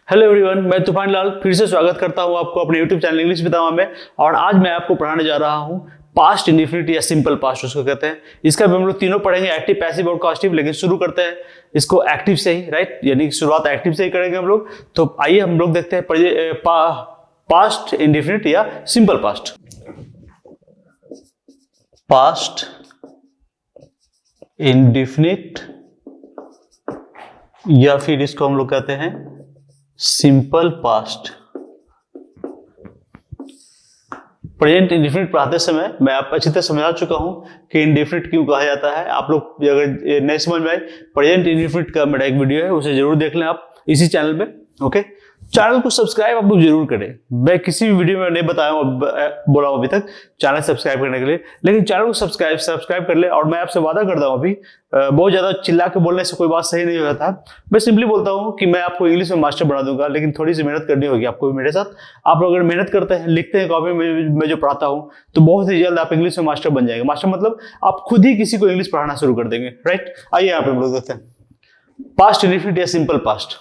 Hello everyone, मैं तूफान लाल फिर से स्वागत करता हूं आपको अपने यूट्यूब चैनल इंग्लिश विदामा में। और आज मैं आपको पढ़ाने जा रहा हूं पास्ट इंडेफिनिट या सिंपल पास्ट उसको कहते हैं। इसका भी हम लोग तीनों पढ़ेंगे, एक्टिव, पैसिव और कॉस्टिव। लेकिन शुरू करते हैं इसको एक्टिव से ही, राइट, यानी शुरुआत एक्टिव से ही करेंगे हम लोग। तो आइए हम लोग देखते हैं पास्ट इंडेफिनिट या सिंपल पास्ट। पास्ट इंडेफिनिट या फिर इसको हम लोग कहते हैं सिंपल पास्ट। प्रेजेंट इंडेफिनिट पढ़ाते समय मैं आपको अच्छी तरह समझा चुका हूं कि इंडेफिनिट क्यों कहा जाता है। आप लोग अगर नहीं समझ में आए, प्रेजेंट इंडेफिनिट का मेरा एक वीडियो है, उसे जरूर देख लें आप इसी चैनल पे। ओके, चैनल को सब्सक्राइब आप लोग जरूर करें। मैं किसी भी वीडियो में नहीं बताया बोला हूं अभी तक चैनल सब्सक्राइब करने के लिए, लेकिन चैनल को सब्सक्राइब कर ले। और मैं आपसे वादा करता हूं, अभी बहुत ज्यादा चिल्ला के बोलने से कोई बात सही नहीं होता। मैं सिंपली बोलता हूं कि मैं आपको इंग्लिश में मास्टर बना दूंगा, लेकिन थोड़ी सी मेहनत करनी होगी आपको भी मेरे साथ। आप लोग अगर मेहनत करते हैं, लिखते हैं कॉपी में मैं जो पढ़ाता हूं, तो बहुत ही जल्द आप इंग्लिश में मास्टर बन जाएंगे। मास्टर मतलब आप खुद ही किसी को इंग्लिश पढ़ाना शुरू कर देंगे, राइट। आइए यहाँ पे हम लोग देखते हैं पास्ट इंडेफिनिट या सिंपल पास्ट।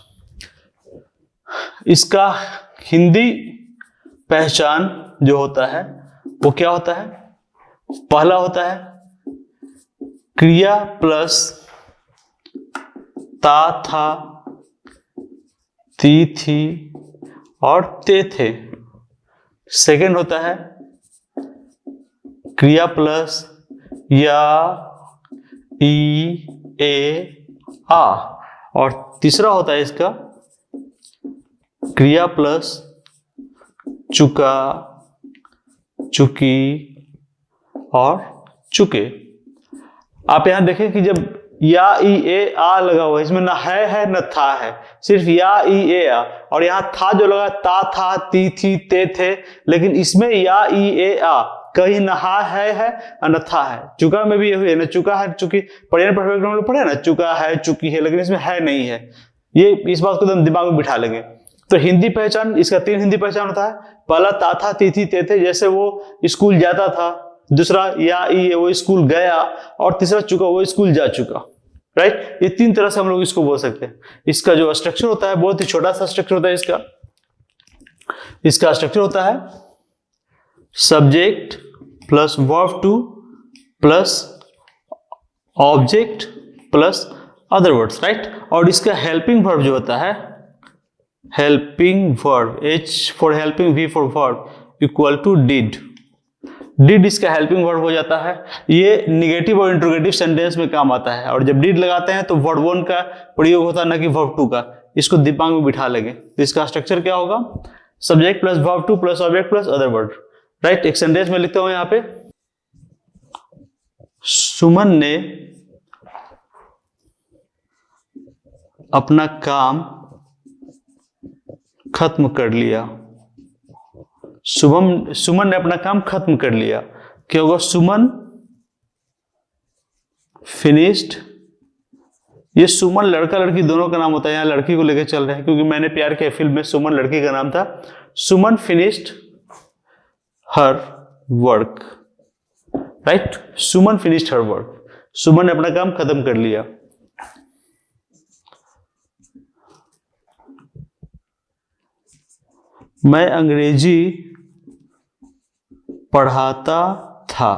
इसका हिंदी पहचान जो होता है वो क्या होता है? पहला होता है क्रिया प्लस ता, था, ती, थी और ते, थे। सेकंड होता है क्रिया प्लस या, ई, ए, आ। और तीसरा होता है इसका क्रिया प्लस चुका, चुकी और चुके। आप यहां देखें कि जब या, ई, ए, आ लगा हुआ है, इसमें ना है न था है, सिर्फ या, ई, ए, आ। और यहां था जो लगा, ता, था, ती, थी, ते, थे। लेकिन इसमें या, ई, ए, आ कहीं न है न था है। चुका में भी ये हुई है ना, चुका है, चुकी। प्रेजेंट परफेक्ट में पढ़े ना, चुका है, चुकी है, लेकिन इसमें है नहीं है। ये इस बात को एकदम दिमाग में बिठा लेंगे। तो हिंदी पहचान, इसका 3 हिंदी पहचान होता है। पहला ता, था, ती, थी, ते, थे, जैसे वो स्कूल जाता था। दूसरा या, ई, वो स्कूल गया। और तीसरा चुका, वो स्कूल जा चुका, राइट। ये 3 तरह से हम लोग इसको बोल सकते हैं। इसका जो स्ट्रक्चर होता है बहुत ही छोटा सा स्ट्रक्चर होता है इसका स्ट्रक्चर होता है subject plus verb two plus object plus other words, right. और इसका हेल्पिंग वर्ब जो होता है, helping verb, H for helping, V for verb, equal to did. Did इसका हेल्पिंग वर्ब हो जाता है। ये निगेटिव और इंट्रोगेटिव सेंटेंस में काम आता है। और जब डिड लगाते हैं तो वर्ब 1 का प्रयोग होता है, ना कि वर्ब 2 का। इसको दिमाग में बिठा लेंगे। तो इसका स्ट्रक्चर क्या होगा? Subject plus verb 2 plus object plus other word, right. एक सेंटेंस में लिखते हो यहाँ पे, सुमन ने अपना काम खत्म कर लिया। सुमन ने अपना काम खत्म कर लिया। क्या होगा? सुमन फिनिश्ड। ये सुमन लड़का लड़की दोनों का नाम होता है, यहां लड़की को लेकर चल रहे हैं क्योंकि मैंने प्यार किया फिल्म में सुमन लड़की का नाम था। सुमन फिनिश्ड हर वर्क, राइट। सुमन फिनिश्ड हर वर्क, सुमन ने अपना काम खत्म कर लिया। मैं अंग्रेजी पढ़ाता था।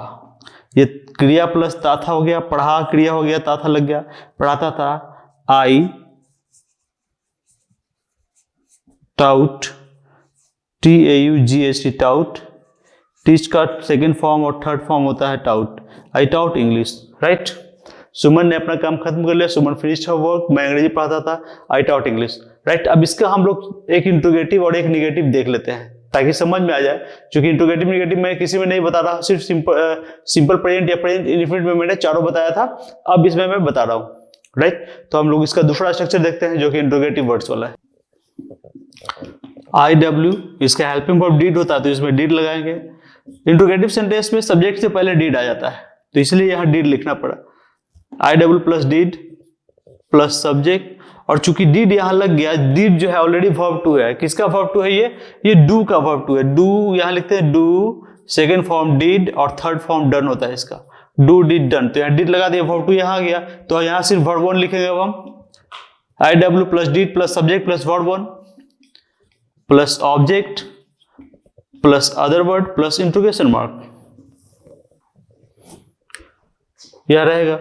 ये क्रिया प्लस ता था हो गया, पढ़ा क्रिया हो गया, ता था लग गया, पढ़ाता था। आई टाउट, TAUGHT, टाउट। टीच का सेकेंड फॉर्म और थर्ड फॉर्म होता है टाउट। आई टाउट इंग्लिश, राइट। सुमन ने अपना काम खत्म कर लिया, सुमन फिनिश्ड हर वर्क। मैं अंग्रेजी पढ़ाता था, आई टाउट इंग्लिश, राइट। अब इसका हम लोग एक इंट्रोगेटिव और एक निगेटिव देख लेते हैं ताकि समझ में आ जाए। क्योंकि इंट्रोगेटिव निगेटिव मैं किसी में नहीं बता रहा, सिर्फ सिंपल प्रेजेंट या प्रेजेंट इंडेफिनिट में मैंने चारों बताया था, अब इसमें मैं बता रहा हूं, राइट। तो हम लोग इसका दूसरा स्ट्रक्चर देखते हैं जो कि इंट्रोगेटिव वर्ड्स वाला है। IW, इसका हेल्पिंग वर्ब डिड होता है तो इसमें डिड लगाएंगे। इंट्रोगेटिव सेंटेंस में सब्जेक्ट से पहले डिड आ जाता है तो इसलिए यहां डिड लिखना पड़ा। IW plus did plus subject. और चूंकि डिड यहां लग गया, डिड जो है ऑलरेडी वर्ब 2 है। किसका वर्ब 2 है? ये डू का वर्ब 2 है। डू यहां लिखते हैं, डू सेकेंड फॉर्म डिड और थर्ड फॉर्म डन होता है इसका। डू डिड डन, तो यहां डिड लगा दिया, वर्ब 2 यहां आ गया, तो यहां सिर्फ वर्ब 1 लिखेंगे अब हम। IW plus did plus subject plus verb 1 plus object plus other word plus interrogation mark, यह रहेगा।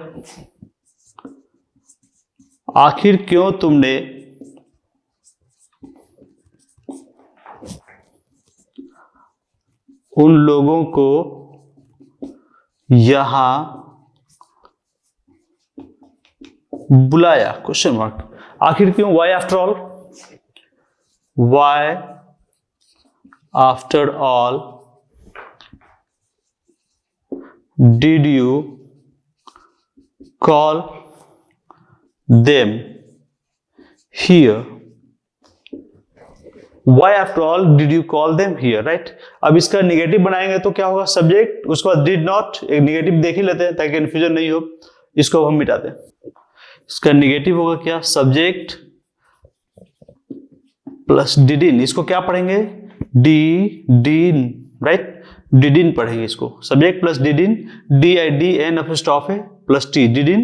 आखिर क्यों तुमने उन लोगों को यहां बुलाया, क्वेश्चन मार्क। आखिर क्यों, why after all, why after all did you call them here, why after all did you call them here, right. अब इसका निगेटिव बनाएंगे तो क्या होगा, सब्जेक्ट, उसके बाद डिड नॉट, एक निगेटिव देख ही लेते हैं ताकि कंफ्यूजन नहीं हो, इसको हम मिटाते हैं। इसका निगेटिव होगा क्या, सब्जेक्ट प्लस डिडिन, इसको क्या पढ़ेंगे, डिडिन, राइट, डिडिन पढ़ेंगे इसको। सब्जेक्ट प्लस डिडिन, DIDN अब स्टॉप है, plus t, didn't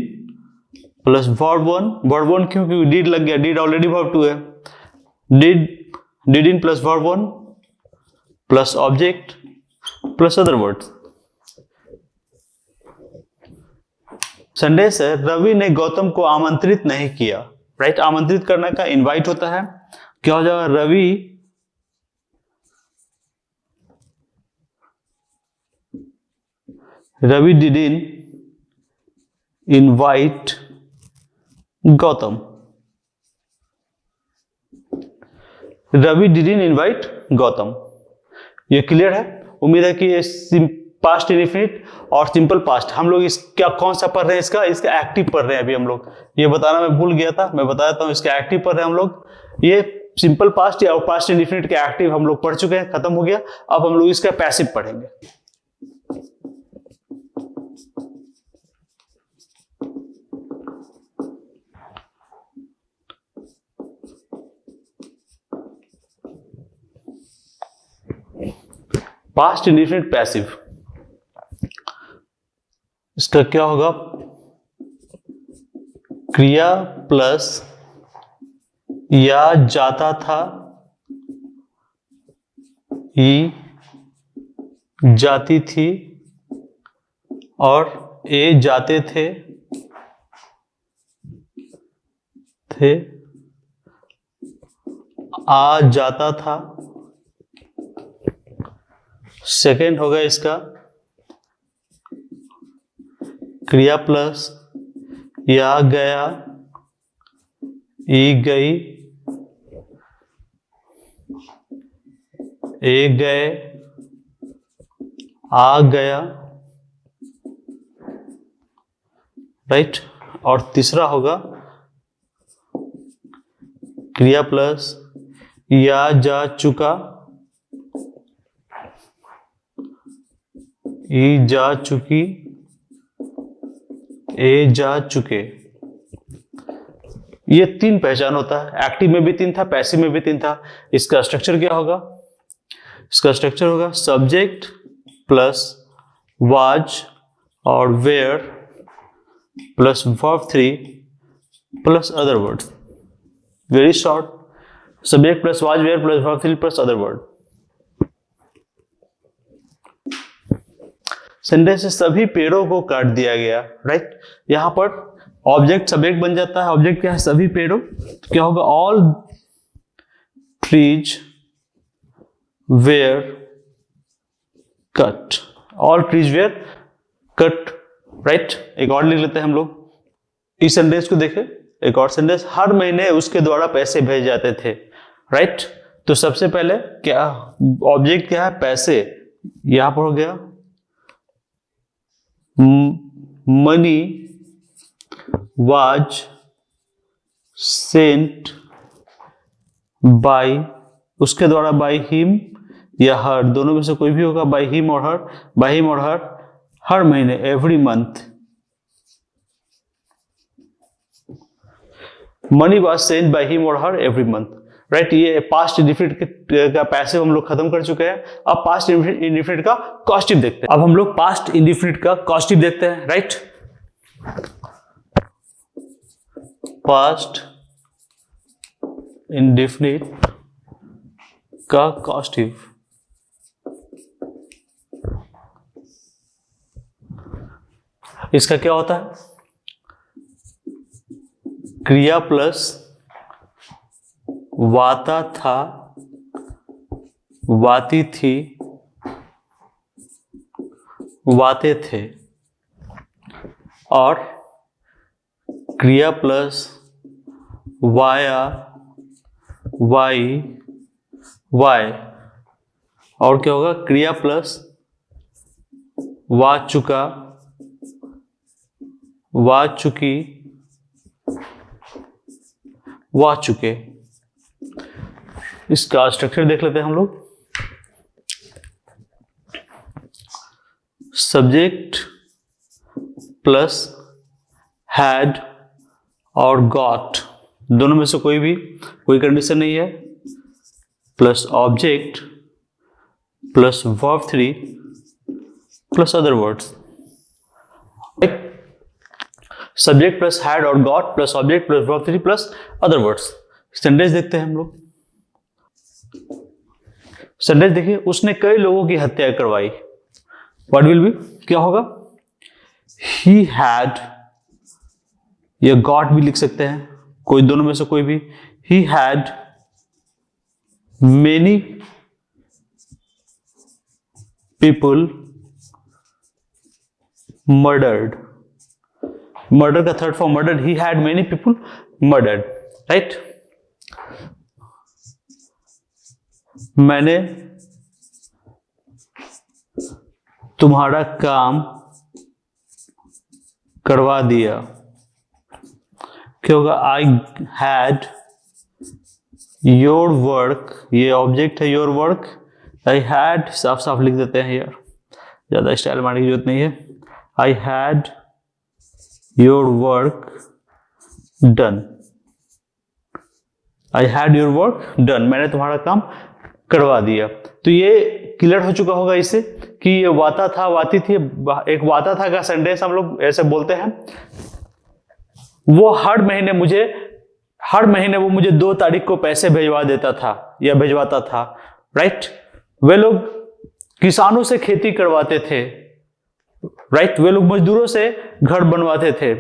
plus verb one, verb one क्योंकि डिड लग गया, डिड ऑलरेडी वर्ब टू है, didn't plus verb one plus object plus other words. Sunday से रवि ने गौतम को आमंत्रित नहीं किया, राइट। आमंत्रित करने का इनवाइट होता है, क्या हो जाएगा, Ravi didn't invite Gautam, Ravi didn't invite Gautam. ये क्लियर है। उम्मीद है कि ये पास्ट इंडेफिनिट और सिंपल पास्ट हम लोग इस क्या कौन सा पढ़ रहे हैं, इसका एक्टिव पढ़ रहे हैं अभी हम लोग। ये बताना मैं भूल गया था, मैं बता देता हूँ, इसका एक्टिव पढ़ रहे हैं हम लोग। ये सिंपल पास्ट या पास्ट इंडेफिनिट के एक्टिव हम लोग पढ़ चुके हैं, खत्म हो गया। अब हम लोग इसका पैसिव पढ़ेंगे। पास्ट इंडेफिनिट पैसिव, इसका क्या होगा, क्रिया प्लस या जाता था, ई जाती थी और ए जाते थे आ जाता था। सेकेंड होगा इसका क्रिया प्लस या गया, ई गई, ए गए, आ गया, राइट। और तीसरा होगा क्रिया प्लस या जा चुका, ई जा चुकी, ए जा चुके। ये तीन पहचान होता है, एक्टिव में भी तीन था, पैसिव में भी तीन था। इसका स्ट्रक्चर क्या होगा, इसका स्ट्रक्चर होगा सब्जेक्ट प्लस वाज और were plus verb 3 plus other word. Very short, subject plus was were plus verb 3 plus other word. Sentence से सभी पेड़ों को काट दिया गया, राइट। यहां पर ऑब्जेक्ट सब्जेक्ट बन जाता है। ऑब्जेक्ट क्या है, सभी पेड़ों, तो क्या होगा, all trees where cut, all trees where cut, right. एक और लिख लेते हैं हम लोग। इस सेंटेंस को देखें, एक और सेंटेंस, हर महीने उसके द्वारा पैसे भेजे जाते थे, राइट। तो सबसे पहले क्या ऑब्जेक्ट क्या है, पैसे, यहां पर हो गया मनी वाज सेंट बाय, उसके द्वारा बाय हिम या हर, दोनों में से कोई भी होगा, बाय हिम और हर, बाय हिम और हर महीने, every month. Money was sent by him और हर एवरी मंथ, राइट। ये पास्ट इंडेफिनिट का पैसिव हम लोग खत्म कर चुके हैं। अब पास्ट इंडेफिनिट का कॉस्टिव देखते हैं। अब हम लोग पास्ट इंडेफिनिट का कॉस्टिव देखते हैं, राइट। पास्ट इंडेफिनिट का कॉस्टिव। इसका क्या होता है? क्रिया प्लस वाता था, वाती थी, वाते थे, और क्रिया प्लस वाया, वाई, वाय, और क्या होगा? क्रिया प्लस वा चुका, वा चुकी, वा चुके। इसका स्ट्रक्चर देख लेते हैं हम लोग। सब्जेक्ट प्लस हैड और गॉट, दोनों में से कोई कंडीशन नहीं है, plus object plus verb 3 plus other words. Subject plus had और got plus object plus verb 3 plus other words. Sentence देखते हैं हम लोग। सेंटेंस देखिए, उसने कई लोगों की हत्या करवाई। व्हाट विल बी, क्या होगा? ही हैड, या गॉट भी लिख सकते हैं, कोई दोनों में से कोई भी। He had many people murdered. Murder का third form murdered, he had many people murdered, right. मैंने तुम्हारा काम करवा दिया। क्या होगा? आई हैड योर वर्क, ये ऑब्जेक्ट है योर वर्क, आई हैड साफ साफ लिख देते हैं यार, ज्यादा स्टाइल मारने की जरूरत नहीं है। आई had your work done, I had your work done, मैंने तुम्हारा काम करवा दिया। तो ये क्लियर हो चुका होगा इससे कि ये वाता था, वाती थी। एक वाता था का सेंटेंस हम लोग ऐसे बोलते हैं, वो हर महीने वो मुझे 2 तारीख को पैसे भिजवा देता था या भिजवाता था, राइट। वे लोग किसानों से खेती करवाते थे, राइट। वे लोग मजदूरों से घर बनवाते थे।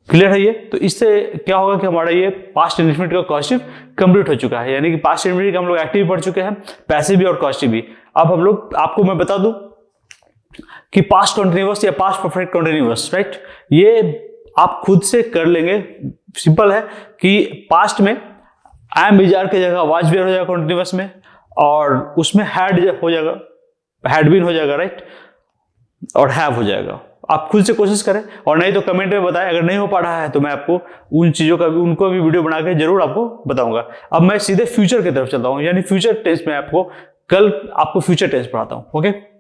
क्लियर है ये? तो इससे क्या होगा कि हमारा ये पास्ट इंडेफिनिट का कॉस्टिव कंप्लीट हो चुका है, यानी कि पास्ट इंडेफिनिट का हम लोग एक्टिव पढ़ चुके हैं, पैसिव भी और कॉस्टिव भी। अब हम लोग, आपको मैं बता दूं कि पास्ट कंटिन्यूअस या पास्ट परफेक्ट कंटिन्यूअस, राइट, ये आप खुद से कर लेंगे। सिंपल है कि पास्ट में आई एम इजार की जगह वाज वेयर हो जाएगा कंटिन्यूअस में, और उसमें हैड हो जाएगा, हैड बीन हो जाएगा, राइट, और हैव हो जाएगा। आप खुद से कोशिश करें, और नहीं तो कमेंट में बताएं। अगर नहीं हो पा रहा है तो मैं आपको उन चीजों का भी, उनको भी वीडियो बना के जरूर आपको बताऊंगा। अब मैं सीधे फ्यूचर की तरफ चलता हूं, यानी फ्यूचर टेंस में आपको कल फ्यूचर टेंस पढ़ाता हूं। ओके।